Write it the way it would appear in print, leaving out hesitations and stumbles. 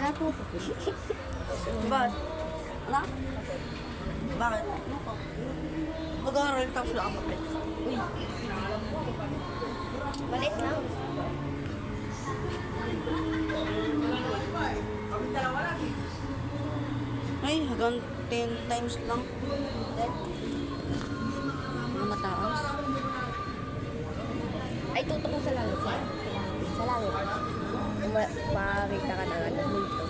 Natutukin. Bakit? Wala? Bakit? Mag-aaral tapos lang ako. Uy. Balit na. Ay, hanggang 10 times lang. Ang mataas. Ay, tutok mo sa langit. Sa langit. Makakita ka ng ano, multo.